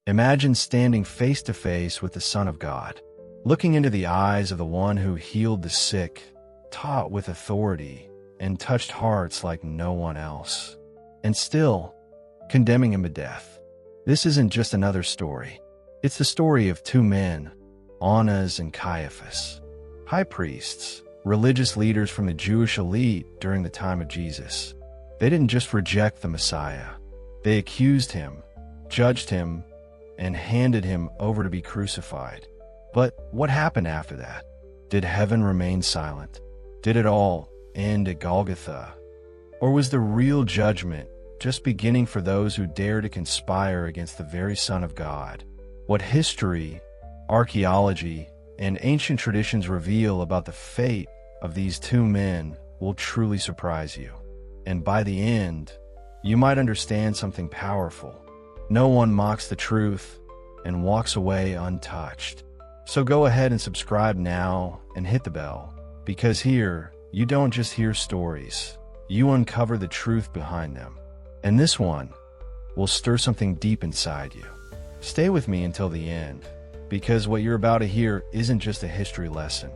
Imagine standing face to face with the Son of God, looking into the eyes of the one who healed the sick, taught with authority, and touched hearts like no one else, and still condemning him to death. This isn't just another story. It's the story of two men, Annas and Caiaphas, high priests, religious leaders from the Jewish elite during the time of Jesus. They didn't just reject the Messiah. They accused him, judged him, and handed him over to be crucified. But what happened after that? Did heaven remain silent? Did it all end at Golgotha? Or was the real judgment just beginning for those who dare to conspire against the very Son of God? What history, archaeology, and ancient traditions reveal about the fate of these two men will truly surprise you. And by the end, you might understand something powerful. No one mocks the truth and walks away untouched. So go ahead and subscribe now and hit the bell, because here, you don't just hear stories, you uncover the truth behind them. And this one will stir something deep inside you. Stay with me until the end, because what you're about to hear isn't just a history lesson.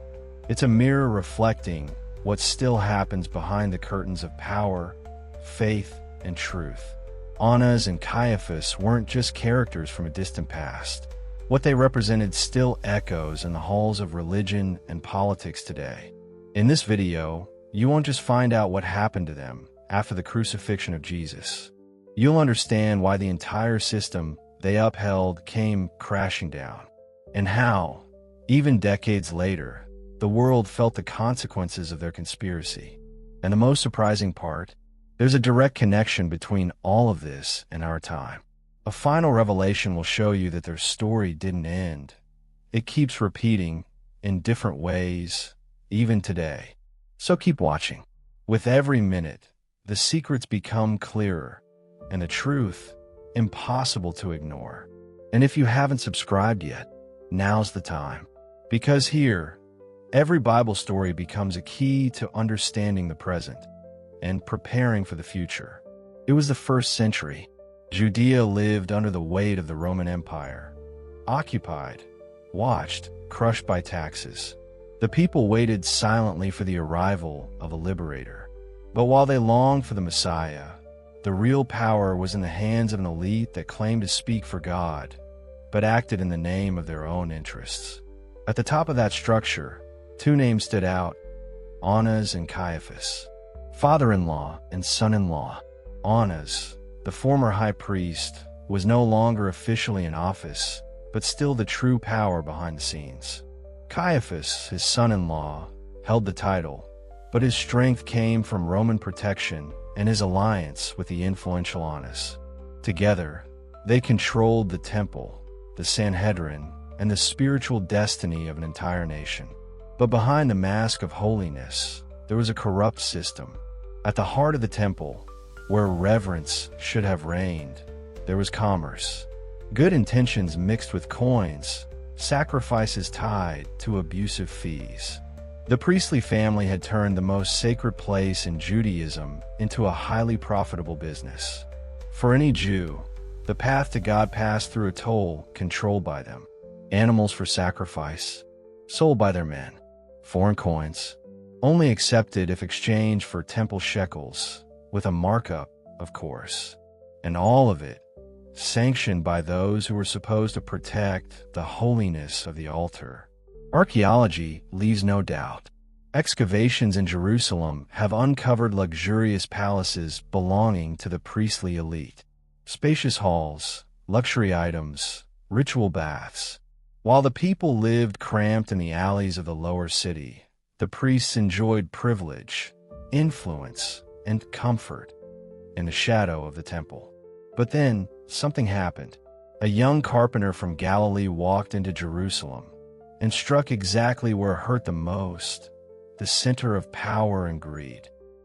It's a mirror reflecting what still happens behind the curtains of power, faith, and truth. Annas and Caiaphas weren't just characters from a distant past. What they represented still echoes in the halls of religion and politics today. In this video, you won't just find out what happened to them after the crucifixion of Jesus. You'll understand why the entire system they upheld came crashing down, and how, even decades later, the world felt the consequences of their conspiracy. And the most surprising part, there's a direct connection between all of this and our time. A final revelation will show you that their story didn't end. It keeps repeating in different ways, even today. So keep watching. With every minute, the secrets become clearer, and the truth impossible to ignore. And if you haven't subscribed yet, now's the time. Because here, every Bible story becomes a key to understanding the present and preparing for the future. It was the 1st century. Judea lived under the weight of the Roman Empire, occupied, watched, crushed by taxes. The people waited silently for the arrival of a liberator. But while they longed for the Messiah, the real power was in the hands of an elite that claimed to speak for God, but acted in the name of their own interests. At the top of that structure, two names stood out: Annas and Caiaphas, father-in-law and son-in-law. Annas, the former high priest, was no longer officially in office, but still the true power behind the scenes. Caiaphas, his son-in-law, held the title, but his strength came from Roman protection and his alliance with the influential Annas. Together, they controlled the temple, the Sanhedrin, and the spiritual destiny of an entire nation. But behind the mask of holiness, there was a corrupt system. At the heart of the temple, where reverence should have reigned, there was commerce. Good intentions mixed with coins, sacrifices tied to abusive fees. The priestly family had turned the most sacred place in Judaism into a highly profitable business. For any Jew, the path to God passed through a toll controlled by them. Animals for sacrifice, sold by their men. Foreign coins, only accepted if exchanged for temple shekels, with a markup, of course. And all of it sanctioned by those who were supposed to protect the holiness of the altar. Archaeology leaves no doubt. Excavations in Jerusalem have uncovered luxurious palaces belonging to the priestly elite. Spacious halls, luxury items, ritual baths. While the people lived cramped in the alleys of the lower city, the priests enjoyed privilege, influence, and comfort in the shadow of the temple. But then, something happened. A young carpenter from Galilee walked into Jerusalem and struck exactly where it hurt the most, the center of power and greed.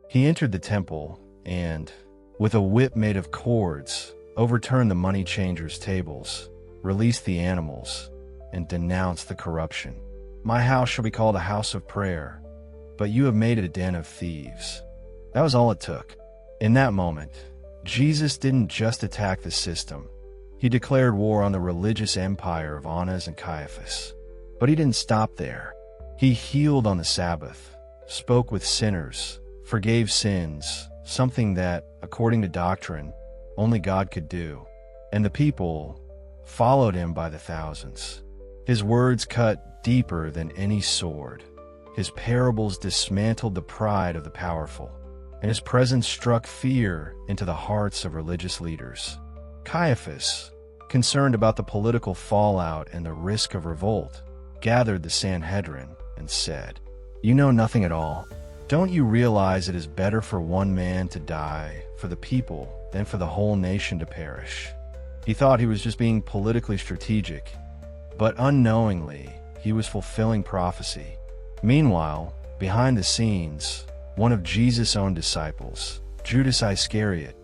He entered the temple and, with a whip made of cords, overturned the money changers' tables, released the animals, and denounced the corruption. "My house shall be called a house of prayer, but you have made it a den of thieves." That was all it took. In that moment, Jesus didn't just attack the system. He declared war on the religious empire of Annas and Caiaphas. But he didn't stop there. He healed on the Sabbath, spoke with sinners, forgave sins, something that, according to doctrine, only God could do. And the people followed him by the thousands. His words cut deeper than any sword. His parables dismantled the pride of the powerful, and his presence struck fear into the hearts of religious leaders. Caiaphas, concerned about the political fallout and the risk of revolt, gathered the Sanhedrin and said, "You know nothing at all. Don't you realize it is better for one man to die for the people than for the whole nation to perish?" He thought he was just being politically strategic, but unknowingly, he was fulfilling prophecy. Meanwhile, behind the scenes, one of Jesus' own disciples, Judas Iscariot,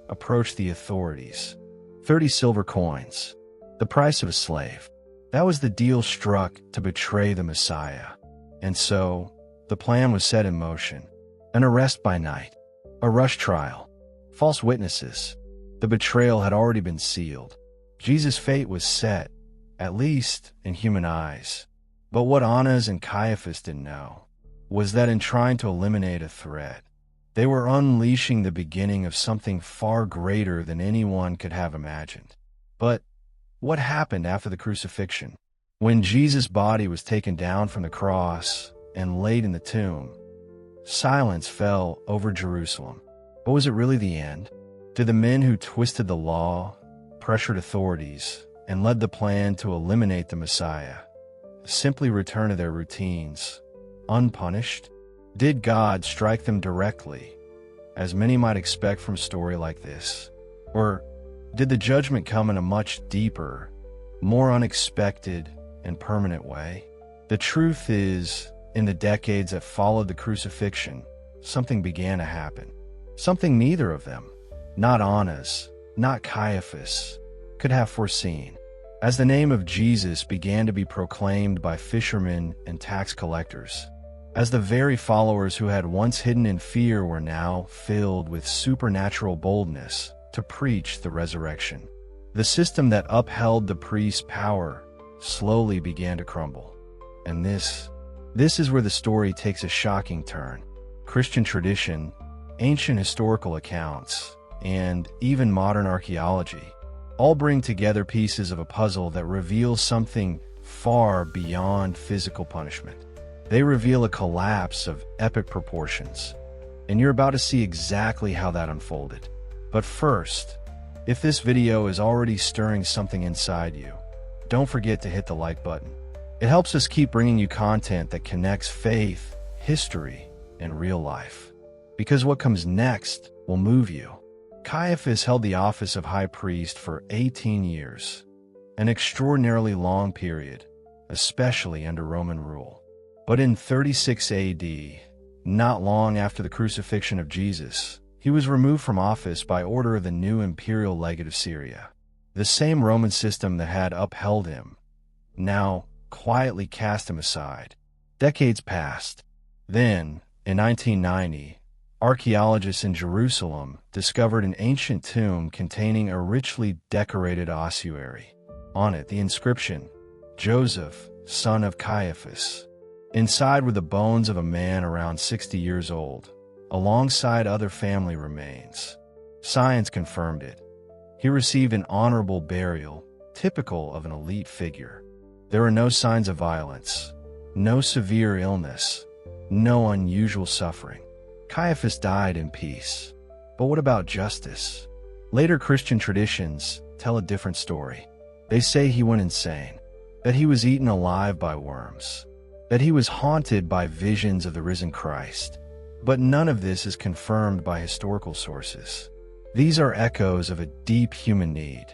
approached the authorities. 30 silver coins, the price of a slave. That was the deal struck to betray the Messiah. And so, the plan was set in motion. An arrest by night, a rush trial, false witnesses. The betrayal had already been sealed. Jesus' fate was set, at least in human eyes. But what Annas and Caiaphas didn't know was that in trying to eliminate a threat, they were unleashing the beginning of something far greater than anyone could have imagined. But what happened after the crucifixion? When Jesus' body was taken down from the cross and laid in the tomb, silence fell over Jerusalem. But was it really the end? Did the men who twisted the law, pressured authorities, and led the plan to eliminate the Messiah simply return to their routines, unpunished? Did God strike them directly, as many might expect from a story like this? Or did the judgment come in a much deeper, more unexpected, and permanent way? The truth is, in the decades that followed the crucifixion, something began to happen. Something neither of them, not Annas, not Caiaphas, could have foreseen. As the name of Jesus began to be proclaimed by fishermen and tax collectors, as the very followers who had once hidden in fear were now filled with supernatural boldness to preach the resurrection, the system that upheld the priest's power slowly began to crumble. And this is where the story takes a shocking turn. Christian tradition, ancient historical accounts, and even modern archaeology all bring together pieces of a puzzle that reveal something far beyond physical punishment. They reveal a collapse of epic proportions, and you're about to see exactly how that unfolded. But first, if this video is already stirring something inside you, don't forget to hit the like button. It helps us keep bringing you content that connects faith, history, and real life. Because what comes next will move you. Caiaphas held the office of high priest for 18 years, an extraordinarily long period, especially under Roman rule. But in 36 AD, not long after the crucifixion of Jesus, he was removed from office by order of the new imperial legate of Syria. The same Roman system that had upheld him now quietly cast him aside. Decades passed. Then, in 1990, archaeologists in Jerusalem discovered an ancient tomb containing a richly decorated ossuary. On it, the inscription, "Joseph, son of Caiaphas." Inside were the bones of a man around 60 years old, alongside other family remains. Science confirmed it. He received an honorable burial, typical of an elite figure. There were no signs of violence, no severe illness, no unusual suffering. Caiaphas died in peace. But what about justice? Later Christian traditions tell a different story. They say he went insane, that he was eaten alive by worms, that he was haunted by visions of the risen Christ. But none of this is confirmed by historical sources. These are echoes of a deep human need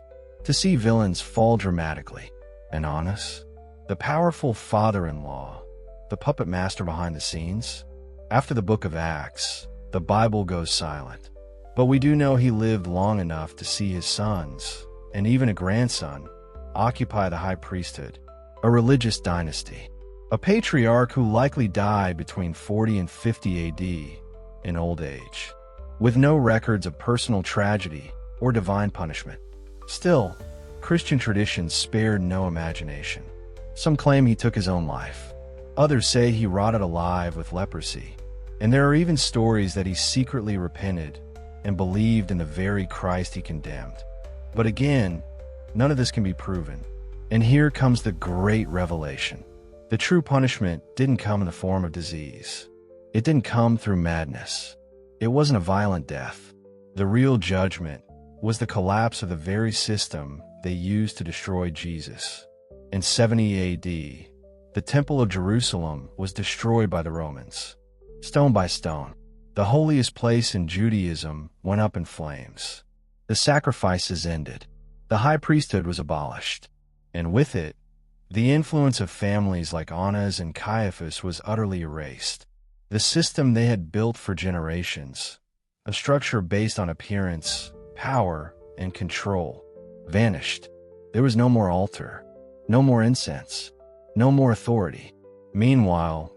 to see villains fall dramatically. And Annas, the powerful father-in-law, the puppet master behind the scenes. After the book of Acts, the Bible goes silent. But we do know he lived long enough to see his sons, and even a grandson, occupy the high priesthood, a religious dynasty. A patriarch who likely died between 40 and 50 AD in old age, with no records of personal tragedy or divine punishment. Still, Christian tradition spared no imagination. Some claim he took his own life. Others say he rotted alive with leprosy. And there are even stories that he secretly repented and believed in the very Christ he condemned. But again, none of this can be proven. And here comes the great revelation. The true punishment didn't come in the form of disease. It didn't come through madness. It wasn't a violent death. The real judgment was the collapse of the very system they used to destroy Jesus. In 70 AD, the Temple of Jerusalem was destroyed by the Romans. Stone by stone, the holiest place in Judaism went up in flames. The sacrifices ended. The high priesthood was abolished. And with it, the influence of families like Annas and Caiaphas was utterly erased. The system they had built for generations, a structure based on appearance, power, and control, vanished. There was no more altar, no more incense, no more authority. Meanwhile,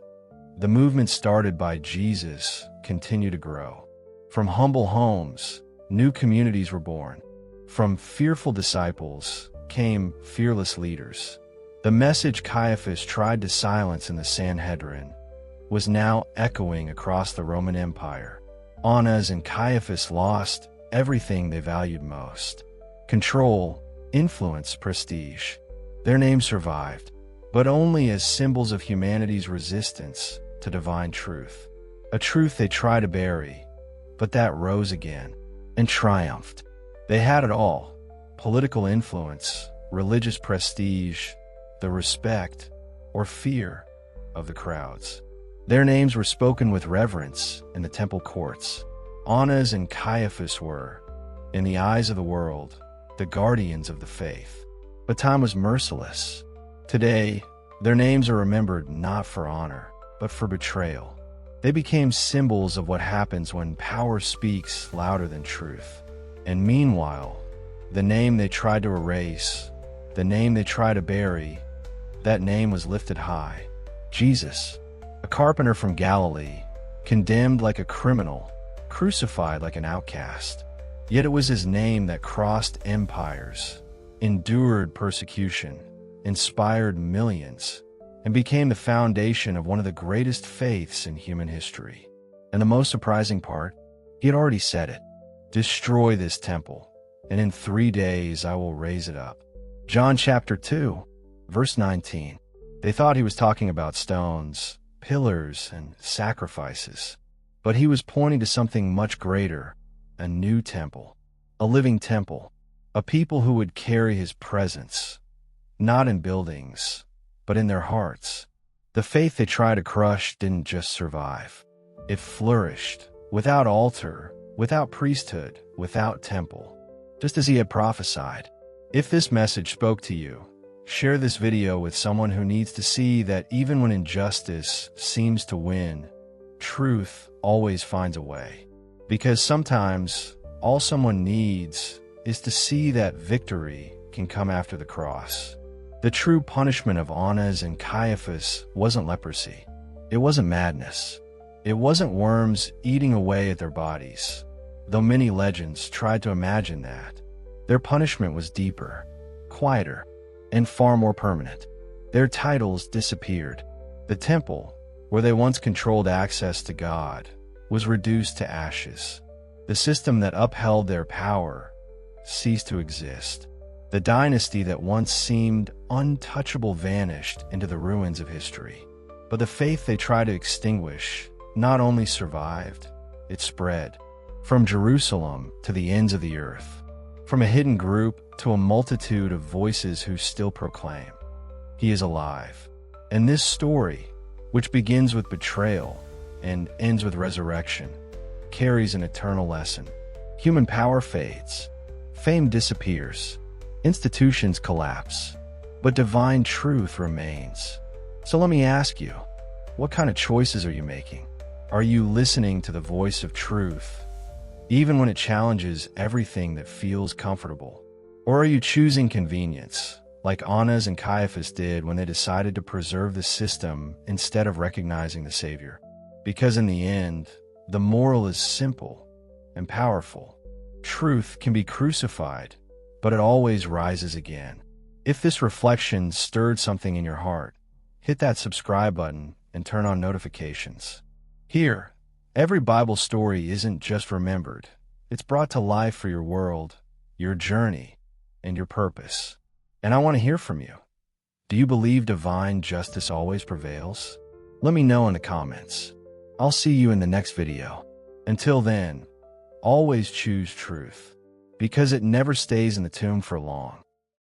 the movement started by Jesus continued to grow. From humble homes, new communities were born. From fearful disciples came fearless leaders. The message Caiaphas tried to silence in the Sanhedrin was now echoing across the Roman Empire. Annas and Caiaphas lost everything they valued most: control, influence, prestige. Their names survived, but only as symbols of humanity's resistance to divine truth. A truth they tried to bury, but that rose again and triumphed. They had it all: political influence, religious prestige, the respect or fear of the crowds. Their names were spoken with reverence in the temple courts. Annas and Caiaphas were, in the eyes of the world, the guardians of the faith. But time was merciless. Today, their names are remembered not for honor, but for betrayal. They became symbols of what happens when power speaks louder than truth. And meanwhile, the name they tried to erase, the name they tried to bury, that name was lifted high. Jesus, a carpenter from Galilee, condemned like a criminal, crucified like an outcast. Yet it was his name that crossed empires, endured persecution, inspired millions, and became the foundation of one of the greatest faiths in human history. And the most surprising part, he had already said it: "Destroy this temple, and in 3 days I will raise it up." John chapter 2, verse 19. They thought he was talking about stones, pillars, and sacrifices. But he was pointing to something much greater: a new temple, a living temple, a people who would carry his presence, not in buildings, but in their hearts. The faith they tried to crush didn't just survive. It flourished, without altar, without priesthood, without temple, just as he had prophesied. If this message spoke to you, share this video with someone who needs to see that even when injustice seems to win, truth always finds a way. Because sometimes all someone needs is to see that victory can come after the cross. The true punishment of Annas and Caiaphas wasn't leprosy. It wasn't madness. It wasn't worms eating away at their bodies, though many legends tried to imagine that. Their punishment was deeper, quieter, and far more permanent. Their titles disappeared. The temple, where they once controlled access to God, was reduced to ashes. The system that upheld their power ceased to exist. The dynasty that once seemed untouchable vanished into the ruins of history. But the faith they tried to extinguish not only survived, it spread. From Jerusalem to the ends of the earth. From a hidden group to a multitude of voices who still proclaim, "He is alive." And this story, which begins with betrayal and ends with resurrection, carries an eternal lesson. Human power fades, fame disappears, institutions collapse, but divine truth remains. So let me ask you, what kind of choices are you making? Are you listening to the voice of truth, even when it challenges everything that feels comfortable? Or are you choosing convenience, like Annas and Caiaphas did when they decided to preserve the system instead of recognizing the Savior? Because in the end, the moral is simple and powerful. Truth can be crucified, but it always rises again. If this reflection stirred something in your heart, hit that subscribe button and turn on notifications. Here, every Bible story isn't just remembered. It's brought to life for your world, your journey, and your purpose. And I want to hear from you. Do you believe divine justice always prevails? Let me know in the comments. I'll see you in the next video. Until then, always choose truth, because it never stays in the tomb for long.